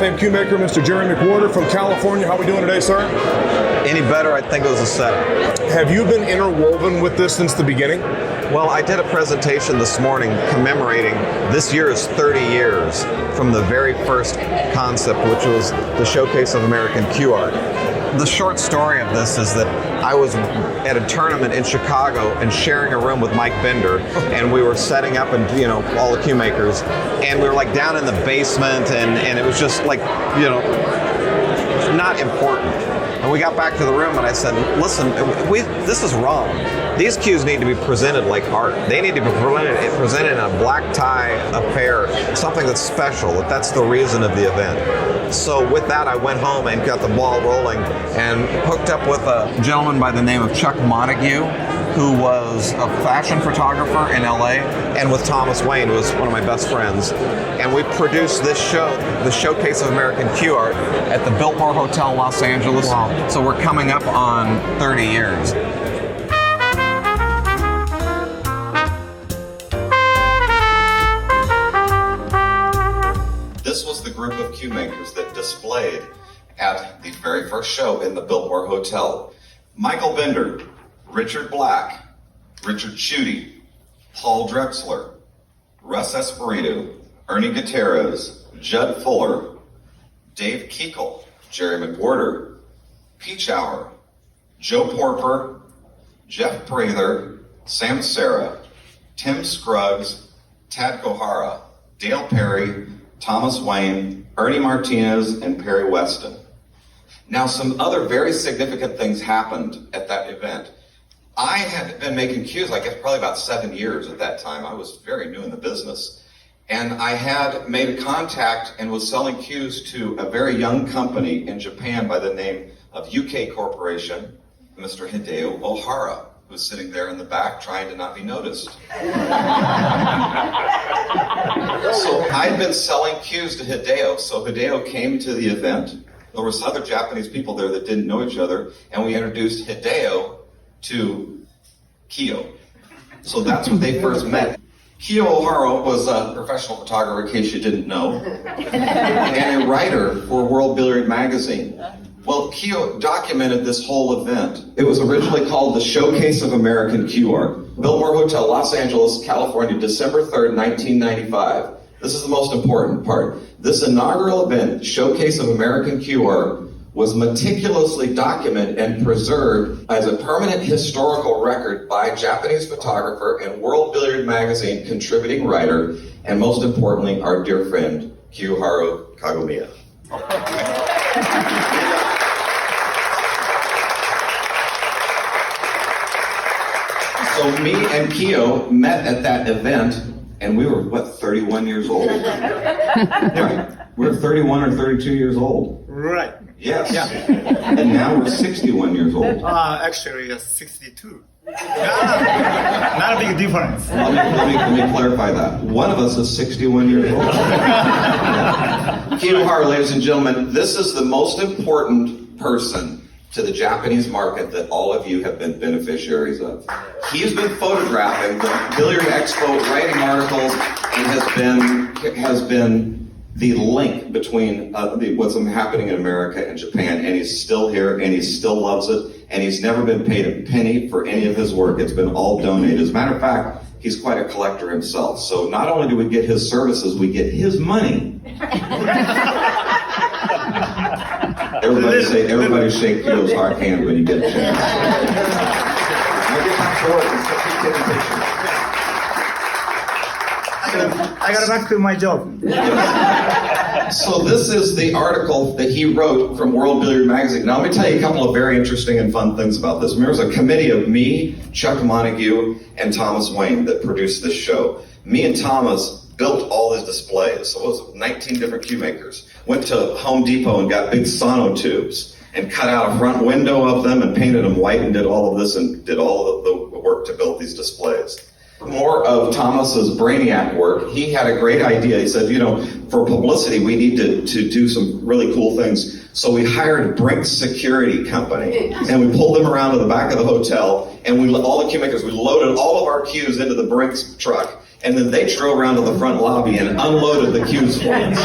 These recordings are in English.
Fame Cue Maker, Mr. Jerry McWorter from California. How are we doing today, sir? Any better, I think it was a setup. Have you been interwoven with this since the beginning? Well, I did a presentation this morning commemorating this year's 30 years from the very first concept, which was the Showcase of American Cue Art. The short story of this is that I was at a tournament in Chicago and sharing a room with Mike Bender, and we were setting up and, all the cue makers, and we were like down in the basement, and it was just like, not important. And we got back to the room and I said, listen, this is wrong. These cues need to be presented like art. They need to be presented in a black tie affair, something that's special, that's the reason of the event. So with that, I went home and got the ball rolling and hooked up with a gentleman by the name of Chuck Montague, who was a fashion photographer in LA, and with Thomas Wayne, who was one of my best friends. And we produced this show, the Showcase of American Cue Art, at the Biltmore Hotel in Los Angeles. Wow. So we're coming up on 30 years. This was the group of cue makers that displayed at the very first show in the Biltmore Hotel. Michael Bender, Richard Black, Richard Schutte, Paul Drexler, Russ Espiritu, Ernie Gutierrez, Judd Fuller, Dave Keekle, Jerry McWorter, Peach Hour, Joe Porper, Jeff Prather, Sam Serra, Tim Scruggs, Tad Kohara, Dale Perry, Thomas Wayne, Ernie Martinez, and Perry Weston. Now, some other very significant things happened at that event. I had been making cues, I guess probably about 7 years at that time. I was very new in the business. And I had made a contact and was selling cues to a very young company in Japan by the name of UK Corporation, Mr. Hideo Ohara, who was sitting there in the back trying to not be noticed. So I'd been selling cues to Hideo, so Hideo came to the event. There were some other Japanese people there that didn't know each other, and we introduced Hideo to Kiyo. So that's when they first met. Kiyo Ohara was a professional photographer, in case you didn't know, and a writer for World Billiard Magazine. Well, Kiyo documented this whole event. It was originally called the Showcase of American Cue Art. Biltmore Hotel, Los Angeles, California, December 3rd, 1995. This is the most important part. This inaugural event, Showcase of American Cue Art, was meticulously documented and preserved as a permanent historical record by Japanese photographer and World Billiard Magazine contributing writer, and most importantly, our dear friend, Kiyoharu Kagomiya. So me and Kiyo met at that event, and we were, 31 years old? Right. We're 31 or 32 years old. Right. Yes. Yeah. And now we're 61 years old. Actually, 62. Not a big difference. Let me clarify that. One of us is 61 years old. Kiyoharu, ladies and gentlemen, this is the most important person to the Japanese market that all of you have been beneficiaries of. He's been photographing the Billiard Expo, writing articles, and has been the link between what's happening in America and Japan, and he's still here, and he still loves it, and he's never been paid a penny for any of his work. It's been all donated. As a matter of fact, he's quite a collector himself. So not only do we get his services, we get his money. Everybody shake Kiyo's hard hand when you get a chance. I got back to my job. So this is the article that he wrote from World Billiard Magazine. Now let me tell you a couple of very interesting and fun things about this. There was a committee of me, Chuck Montague, and Thomas Wayne that produced this show. Me and Thomas built all these displays. So it was 19 different cue makers. Went to Home Depot and got big sonotubes and cut out a front window of them and painted them white and did all of this and did all of the work to build these displays. More of Thomas's brainiac work. He had a great idea. He said, for publicity, we need to do some really cool things. So we hired Brink's Security Company, and we pulled them around to the back of the hotel, and all the cue makers, we loaded all of our cues into the Brink's truck, And then they drove around to the front lobby and unloaded the cues for us.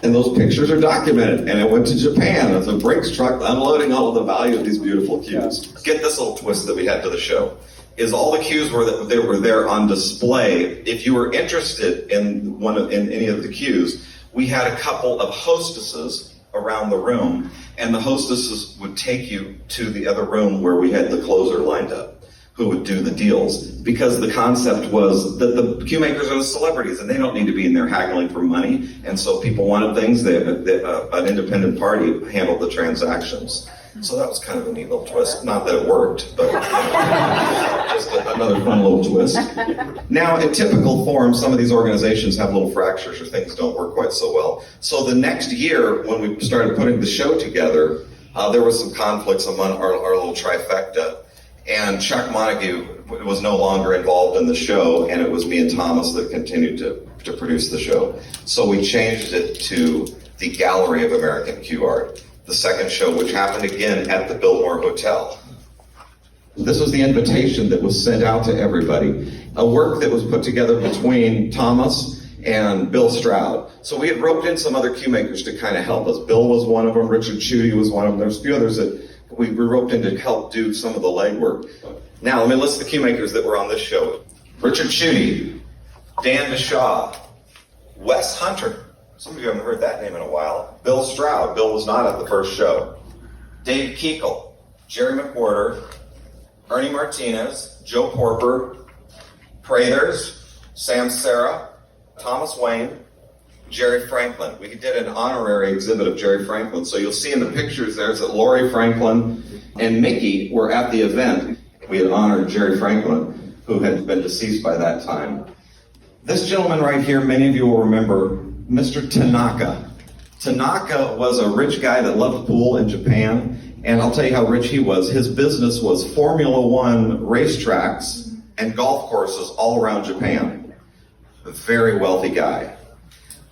And those pictures are documented. And it went to Japan as a Brinks truck unloading all of the value of these beautiful cues. Get this little twist that we had to the show. Is all the cues were there on display. If you were interested in any of the cues, we had a couple of hostesses around the room, and the hostesses would take you to the other room where we had the closer lined up, who would do the deals. Because the concept was that the cue makers are the celebrities, and they don't need to be in there haggling for money. And so people wanted things that an independent party handled the transactions. So that was kind of a neat little twist. Not that it worked, but just another fun little twist. Now, in typical form, some of these organizations have little fractures or things don't work quite so well. So the next year, when we started putting the show together, there was some conflicts among our little trifecta. And Chuck Montague was no longer involved in the show, and it was me and Thomas that continued to produce the show. So we changed it to the Gallery of American Cue Art. The second show, which happened again at the Biltmore Hotel. This was the invitation that was sent out to everybody. A work that was put together between Thomas and Bill Stroud. So we had roped in some other cue makers to kind of help us. Bill was one of them, Richard Chudy was one of them. There's a few others that we roped in to help do some of the legwork. Now, let me list the cue makers that were on this show. Richard Chudy, Dan DeShaw, Wes Hunter. Some of you haven't heard that name in a while. Bill Stroud. Bill was not at the first show. Dave Keekle, Jerry McWorter, Ernie Martinez, Joe Porper, Prathers, Sam Serra, Thomas Wayne, Jerry Franklin. We did an honorary exhibit of Jerry Franklin. So you'll see in the pictures there's that Lori Franklin and Mickey were at the event. We had honored Jerry Franklin, who had been deceased by that time. This gentleman right here, many of you will remember, Mr. Tanaka. Tanaka was a rich guy that loved pool in Japan, and I'll tell you how rich he was. His business was Formula One racetracks and golf courses all around Japan. A very wealthy guy.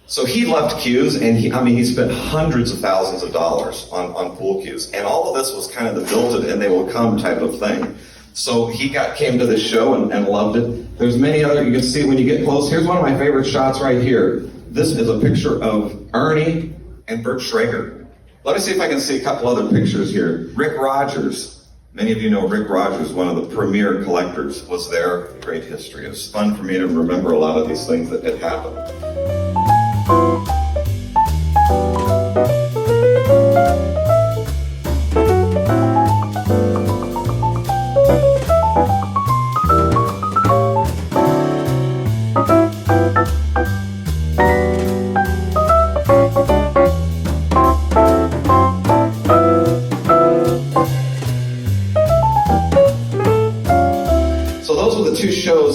So he loved cues, and he spent hundreds of thousands of dollars on pool cues. And all of this was kind of the build it and they will come type of thing. So he came to this show and loved it. There's many other, you can see when you get close. Here's one of my favorite shots right here. This is a picture of Ernie and Bert Schrager. Let me see if I can see a couple other pictures here. Rick Rogers. Many of you know Rick Rogers, one of the premier collectors, was there. Great history. It's fun for me to remember a lot of these things that had happened.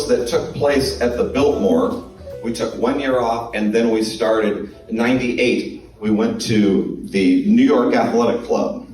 That took place at the Biltmore. We took 1 year off, and then we started in 98. We went to the New York Athletic Club.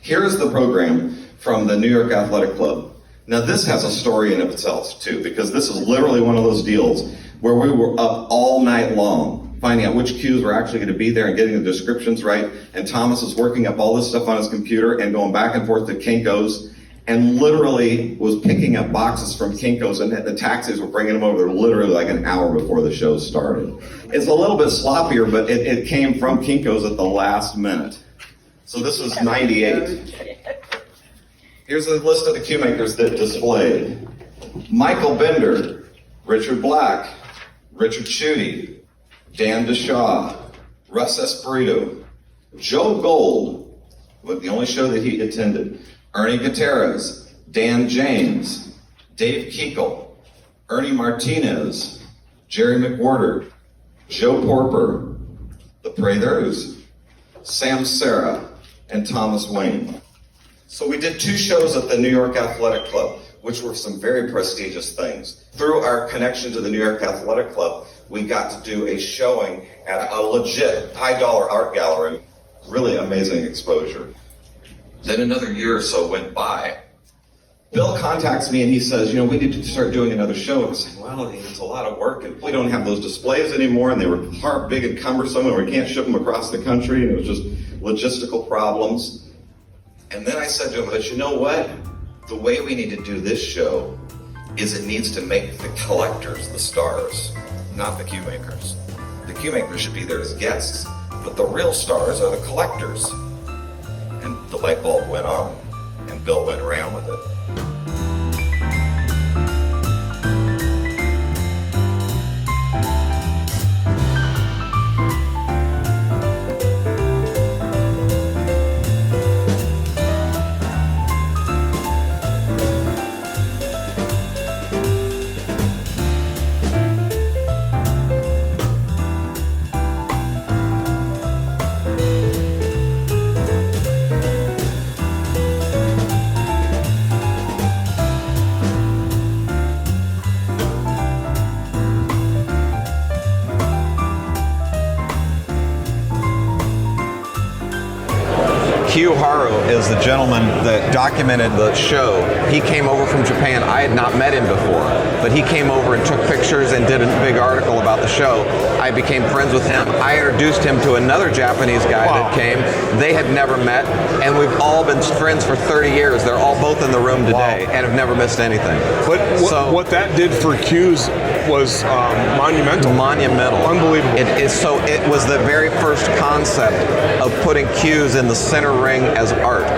Here's the program from the New York Athletic Club. Now this has a story in itself too, because this is literally one of those deals where we were up all night long finding out which cues were actually going to be there and getting the descriptions right. And Thomas is working up all this stuff on his computer and going back and forth to Kinko's, and literally was picking up boxes from Kinko's, and the taxis were bringing them over there literally like an hour before the show started. It's a little bit sloppier, but it came from Kinko's at the last minute. So this was 98. Here's a list of the cue makers that displayed. Michael Bender, Richard Black, Richard Chudy, Dan DeShaw, Russ Espirito, Joe Gold, the only show that he attended, Ernie Gutierrez, Dan James, Dave Keekle, Ernie Martinez, Jerry McWorter, Joe Porper, the Prathers, Sam Serra, and Thomas Wayne. So we did 2 shows at the New York Athletic Club, which were some very prestigious things. Through our connection to the New York Athletic Club, we got to do a showing at a legit high-dollar art gallery. Really amazing exposure. Then another year or so went by. Bill contacts me and he says, we need to start doing another show. And I was like, well, it's a lot of work, and we don't have those displays anymore, and they were big and cumbersome, and we can't ship them across the country, and it was just logistical problems. And then I said to him, but you know what? The way we need to do this show is it needs to make the collectors the stars, not the cue makers. The cue makers should be there as guests, but the real stars are the collectors. And the light bulb went on, and Bill went around with it. Q Haru is the gentleman that documented the show. He came over from Japan. I had not met him before, but he came over and took pictures and did a big article about the show. I became friends with him. I introduced him to another Japanese guy that came. They had never met, and we've all been friends for 30 years. They're all both in the room today and have never missed anything. But what that did for cues was monumental. Monumental. Unbelievable. It was the very first concept of putting cues in the center ring as art.